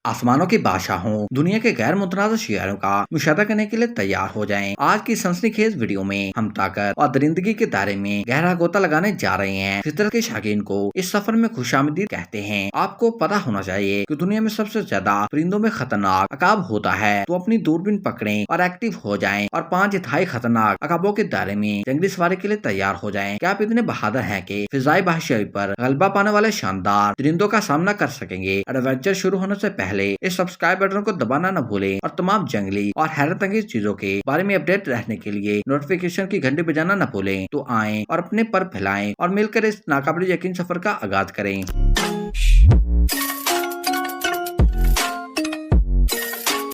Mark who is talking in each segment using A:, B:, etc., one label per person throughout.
A: आसमानों के बादशाहों, दुनिया के गैर मुतनाज़ शियारों का मुशाहिदा करने के लिए तैयार हो जाएं। आज की सनसनीखेज वीडियो में हम ताकत और दरिंदगी के दायरे में गहरा गोता लगाने जा रहे हैं। फितरत के शौकीन को इस सफर में खुशामदीद कहते हैं। आपको पता होना चाहिए कि दुनिया में सबसे ज्यादा परिंदों में खतरनाक अकाब होता है, तो अपनी दूरबीन पकड़ें और एक्टिव हो जाएं और 5 खतरनाक अकाबों के दायरे में जंगली सवारी के लिए तैयार हो जाएं। क्या आप इतने बहादुर हैं कि फिजाई बादशाही पर गलबा पाने वाले शानदार परिंदों का सामना कर सकेंगे? एडवेंचर शुरू होने से पहले इस सब्सक्राइब बटन को दबाना न भूलें और तमाम जंगली और हैरत अंगेज चीजों के बारे में अपडेट रहने के लिए नोटिफिकेशन की घंटी बजाना न भूलें। तो आएं और अपने पर फैलाएं और मिलकर इस नाकाबिल यकीन सफर का आगाज करें।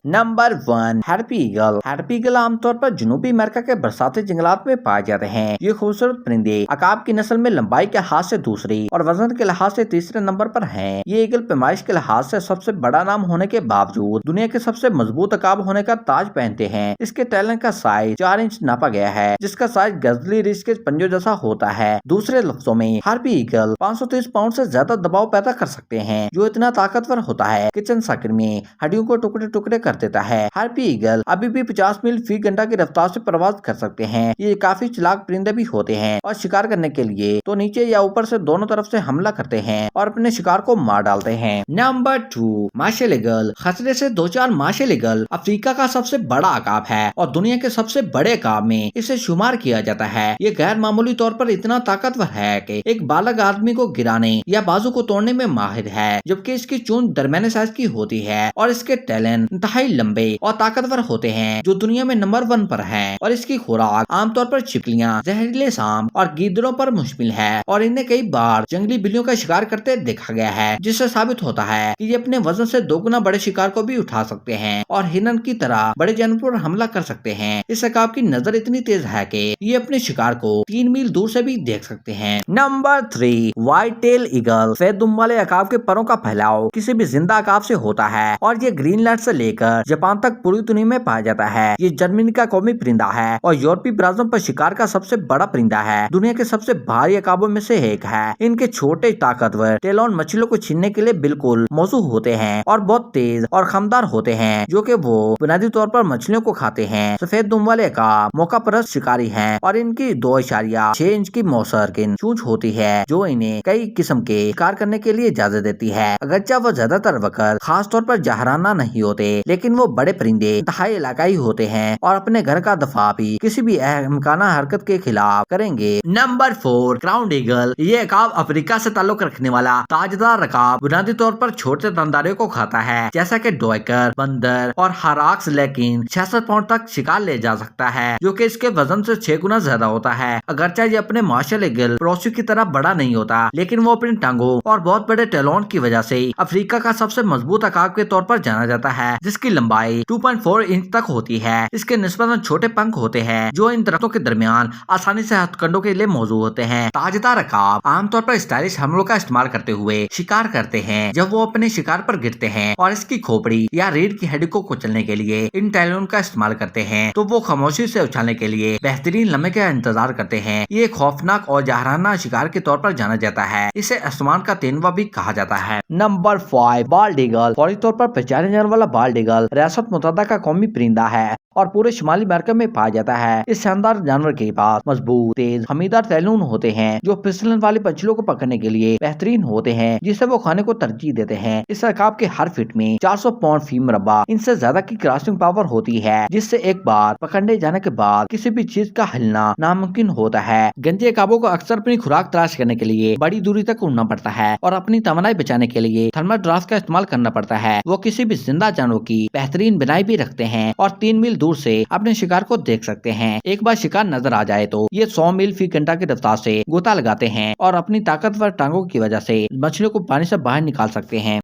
A: Number 1, harpy eagle. Harpy eagle आमतौर पर जनूबी अमेरिका के बरसाती जंगलात में पाए जाते हैं। ये खूबसूरत परिंदे अकाब की नस्ल में लंबाई के लिहाज से दूसरी और वजन के लिहाज से तीसरे नंबर पर हैं। ये ईगल पैमाइश के लिहाज से सबसे बड़ा नाम होने के बावजूद दुनिया के सबसे मजबूत अकाब होने का ताज पहनते हैं। इसके टैलेंट का साइज 4 इंच नापा गया है, जिसका साइज गजली रिच के पंजों जैसा होता है। दूसरे लफ्जों में हैरपी ईगल 530 पाउंड से ज्यादा दबाव पैदा कर सकते हैं, जो इतना ताकतवर होता है किचन सर्किट में हड्डियों को टुकड़े टुकड़े कर देता है। हैरपी ईगल अभी भी 50 मील फी घंटा की रफ्तार से प्रवास कर सकते हैं। ये काफी चालाक परिंदे भी होते हैं और शिकार करने के लिए तो नीचे या ऊपर से दोनों तरफ से हमला करते हैं और अपने शिकार को मार डालते हैं। Number 2, martial eagle. खतरे से 2-4 मार्शल ईगल अफ्रीका का सबसे बड़ा अकाब है और दुनिया के सबसे बड़े अकाब में इसे शुमार किया जाता है। ये गैर मामूली तौर पर इतना ताकतवर है कि एक बालग आदमी को गिराने या बाजू को तोड़ने में माहिर है, जबकि इसकी चोंच दरमियाने साइज की होती है और इसके टैलेंट इंतहाई लंबे और ताकतवर होते हैं, जो दुनिया में नंबर 1 पर है। और इसकी खुराक आमतौर पर छिपकलियां, जहरीले सांप और गीदड़ों पर मुश्तमिल है और इन्हें कई बार जंगली बिल्लियों का शिकार करते देखा गया है, जिससे साबित होता है कि ये अपने वजन से 2 गुना बड़े शिकार को भी उठा सकते हैं और हिरन की तरह बड़े जानवर पर हमला कर सकते हैं। इस अकाब की नजर इतनी तेज है कि ये अपने शिकार को 3 मील दूर से भी देख सकते हैं। Number 3, white tail eagle. सफेद दुम वाले अकाब के परों का फैलाव किसी भी जिंदा अकाब से होता है और ये ग्रीनलैंड से लेकर जापान तक पूरी दुनिया में पाया जाता है। ये जर्मनी का कौमी परिंदा है और यूरोपीय बराजों पर शिकार का सबसे बड़ा परिंदा है। दुनिया के सबसे भारी अकाबों में से एक है। इनके छोटे ताकतवर टेलोन मछलियों को छीनने के लिए बिल्कुल मौजूद होते हैं और बहुत तेज और खमदार होते हैं, जो कि वो बुनियादी तौर पर मछलियों को खाते हैं। सफेद दुम वाले अकाब मौका परस्त शिकारी हैं और इनकी 2.6 इंच की मौसरकिन चोंच होती है, जो इन्हें कई किस्म के शिकार करने के लिए इजाजत देती है। अगरचे वो ज्यादातर वक्त खास तौर पर जहराना नहीं होते, लेकिन वो बड़े परिंदे इंतहाई इलाकाई होते हैं और अपने घर का दफा भी किसी भी अहमकाना हरकत के खिलाफ करेंगे। Number 4, crown eagle. ये अकाब अफ्रीका से ताल्लुक रखने वाला ताजदार अकाब बुनियादी तौर पर छोटे दंदारियों को खाता है, जैसा कि डोइकर, बंदर और हराक्स, लेकिन 66 पाउंड तक शिकार ले जा सकता है, जो कि इसके वजन से 6 गुना ज्यादा होता है। अगरचे ये अपने मार्शल ईगल पड़ोसी की तरह बड़ा नहीं होता, लेकिन वो अपनी टांगों और बहुत बड़े टेलोन की वजह से अफ्रीका का सबसे मजबूत अकाब के तौर पर जाना जाता है, जिसकी लंबाई 2.4 इंच तक होती है। इसके निस्बतन छोटे पंख होते हैं, जो इन दरख्तों के दरमियान आसानी से हथकंडों के लिए मौजूद होते हैं। ताजदार अकाब आमतौर पर स्टाइलिश हमलों का इस्तेमाल करते हुए शिकार करते हैं जब वो अपने शिकार पर गिरते हैं और इसकी खोपड़ी या रीढ़ की हड्डी को कुचलने के लिए इन टैलोन का इस्तेमाल करते हैं, तो वो खामोशी से उछालने के लिए बेहतरीन लम्हे का इंतजार करते हैं। ये खौफनाक और जहराना शिकार के तौर पर जाना जाता है। इसे आसमान का तेंदुआ भी कहा जाता है। Number 5, bald eagle. फौरी तौर पर पहचाने जाने वाला बाल्ड ईगल रियासत मुत्तहिदा का कौमी परिंदा है और पूरे शुमाली अमेरिका में पाया जाता है। इस शानदार जानवर के पास मजबूत, तेज, हमीदार तैलून होते हैं, जो फिसलन वाली मछलियों को पकड़ने के लिए बेहतरीन होते हैं, जिसे वो खाने को तरजीह देते हैं। इस अकाब के हर फिट में 400 पाउंड फी मुरब्बा इनसे ज्यादा की क्रॉसिंग पावर होती है, जिससे एक बार पकड़ने जाने के बाद किसी भी चीज का हिलना नामुमकिन होता है। गंजे अकाबों को अक्सर अपनी खुराक तलाश करने के लिए बड़ी दूरी तक उड़ना पड़ता है और अपनी तमन्नाएं बचाने के लिए थर्मल ड्राफ्ट का इस्तेमाल करना पड़ता है। वो किसी भी जिंदा जानवर की बेहतरीन बिनाई भी रखते हैं और 3 मील दूर से अपने शिकार को देख सकते हैं। एक बार शिकार नजर आ जाए तो ये 100 मील फी घंटा की रफ्तार से गोता लगाते हैं और अपनी ताकतवर टांगों की वजह से मछलियों को पानी से बाहर निकाल सकते हैं।